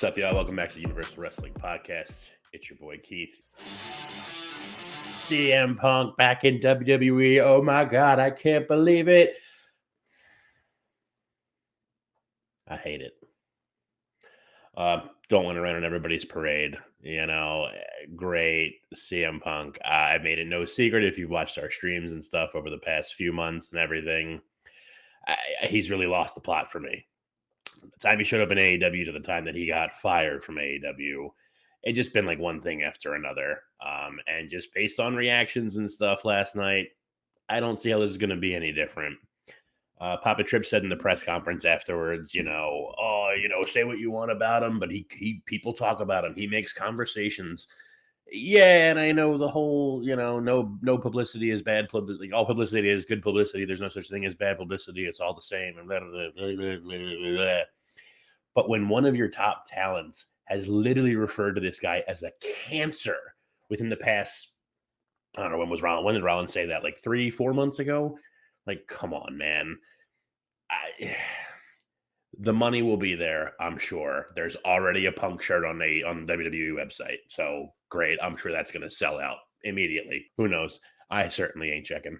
What's up, y'all? Welcome back to the Universal Wrestling Podcast. It's your boy Keith. CM Punk back in WWE. Oh my God, I can't believe it. I hate it. Don't want to rain on everybody's parade. Great CM Punk. I've made it no secret if you've watched our streams and stuff over the past few months and everything. He's really lost the plot for me. From the time he showed up in AEW to the time that he got fired from AEW, it just been like one thing after another. And just based on reactions and stuff last night, I don't see how this is going to be any different. Papa Tripp said in the press conference afterwards, say what you want about him, but he people talk about him. He makes conversations. Yeah, and I know the whole, no publicity is bad publicity. All publicity is good publicity. There's no such thing as bad publicity. It's all the same. And blah, blah, blah, blah, blah. But when one of your top talents has literally referred to this guy as a cancer within the past, I don't know, when did Rollins say that? Like 3-4 months ago? Like, come on, man. The money will be there, I'm sure. There's already a Punk shirt on the WWE website. So great. I'm sure that's going to sell out immediately. Who knows? I certainly ain't checking.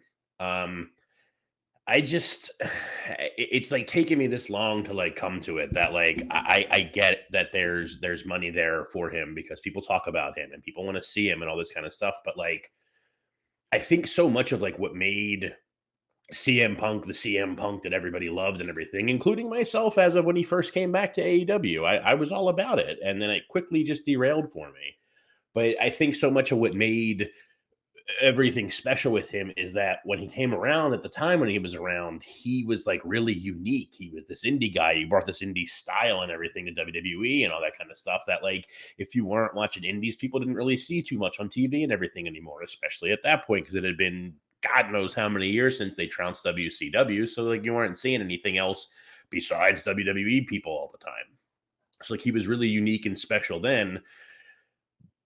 It's like taking me this long to like come to it that like I get that there's money there for him because people talk about him and people want to see him and all this kind of stuff. But like, I think so much of like what made CM Punk the CM Punk that everybody loved and everything, including myself as of when he first came back to AEW, I was all about it. And then it quickly just derailed for me. But I think so much of what made everything special with him is that when he came around, at the time when he was around, he was like really unique. He was this indie guy. He brought this indie style and everything to WWE and all that kind of stuff that like if you weren't watching indies, people didn't really see too much on TV and everything anymore, especially at that point because it had been God knows how many years since they trounced WCW. So like you weren't seeing anything else besides WWE people all the time. So like he was really unique and special then.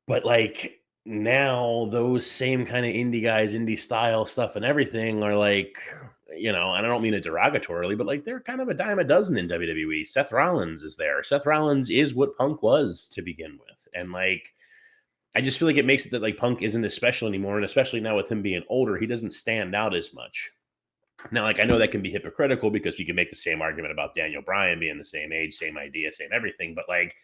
But like now those same kind of indie guys, indie style stuff and everything are like, and I don't mean it derogatorily, but like they're kind of a dime a dozen in WWE. Seth Rollins is there. Seth Rollins is what Punk was to begin with. And like, I just feel like it makes it that like Punk isn't as special anymore. And especially now with him being older, he doesn't stand out as much. Now, like, I know that can be hypocritical because you can make the same argument about Daniel Bryan being the same age, same idea, same everything. But like,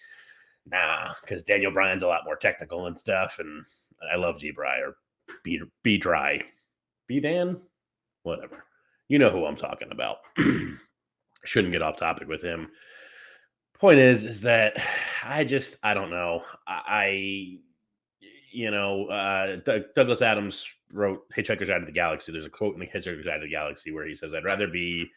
nah, because Daniel Bryan's a lot more technical and stuff. And I love D-Bry or B-Dry. B-Dan? Whatever. You know who I'm talking about. Shouldn't get off topic with him. Point is that I don't know. Douglas Adams wrote Hitchhiker's Guide to the Galaxy. There's a quote in the Hitchhiker's Guide to the Galaxy where he says, I'd rather be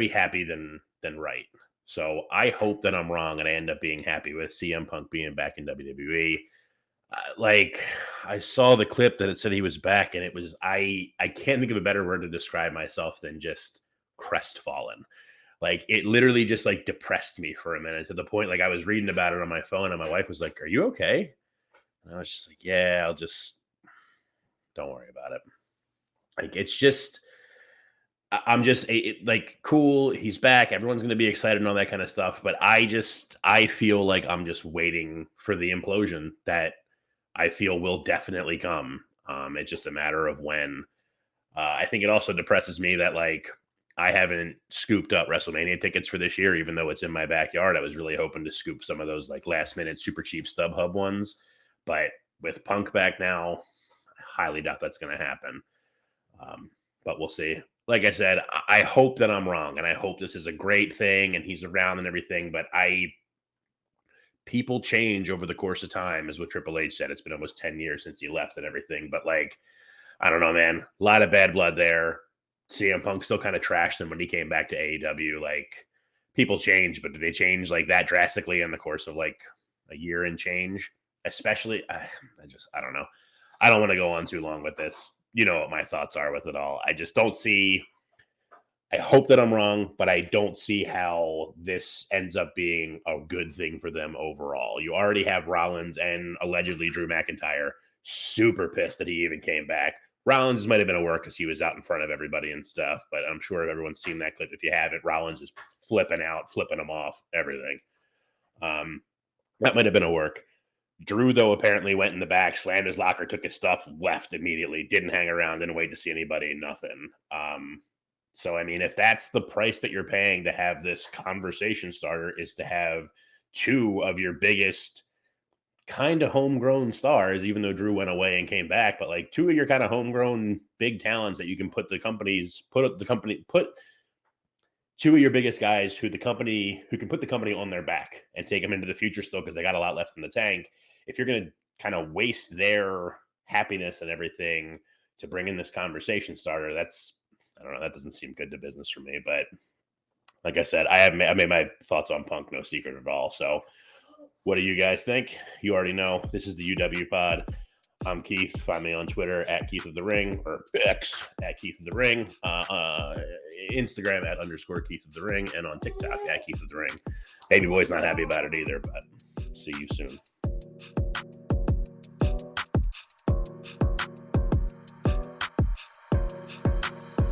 happy than right. So I hope that I'm wrong and I end up being happy with CM Punk being back in WWE. Like I saw the clip that it said he was back and it was, I can't think of a better word to describe myself than just crestfallen. Like it literally just like depressed me for a minute to the point, like I was reading about it on my phone and my wife was like, are you okay? And I was just like, yeah, don't worry about it. Like, it's just, I'm just like, cool. He's back. Everyone's going to be excited and all that kind of stuff. But I feel like I'm just waiting for the implosion that I feel will definitely come. It's just a matter of when. I think it also depresses me that like, I haven't scooped up WrestleMania tickets for this year, even though it's in my backyard. I was really hoping to scoop some of those like last minute super cheap StubHub ones. But with Punk back now, I highly doubt that's going to happen. But we'll see. Like I said, I hope that I'm wrong, and I hope this is a great thing, and he's around and everything. But people change over the course of time, is what Triple H said. It's been almost 10 years since he left and everything. But like, I don't know, man. A lot of bad blood there. CM Punk still kind of trashed him when he came back to AEW. Like, people change, but did they change like that drastically in the course of like a year and change? Especially, I don't know. I don't want to go on too long with this. You know what my thoughts are with it all. I just don't see, I hope that I'm wrong, but I don't see how this ends up being a good thing for them overall. You already have Rollins and allegedly Drew McIntyre super pissed that he even came back. Rollins might have been a work because he was out in front of everybody and stuff, but I'm sure everyone's seen that clip. If you haven't, Rollins is flipping out, flipping them off, everything. That might have been a work. Drew, though, apparently went in the back, slammed his locker, took his stuff, left immediately, didn't hang around, didn't wait to see anybody, nothing. So, I mean, if that's the price that you're paying to have this conversation starter, is to have two of your biggest kind of homegrown stars, even though Drew went away and came back, but like two of your kind of homegrown big talents that you can put two of your biggest guys who can put the company on their back and take them into the future still because they got a lot left in the tank. If you're going to kind of waste their happiness and everything to bring in this conversation starter, that's, I don't know, that doesn't seem good to business for me. But like I said, I made my thoughts on Punk no secret at all. So what do you guys think? You already know. This is the UW Pod. I'm Keith. Find me on Twitter at Keith of the Ring, or X at Keith of the Ring, Instagram at _Keith of the Ring, and on TikTok at Keith of the Ring. Baby boy's not happy about it either, but see you soon.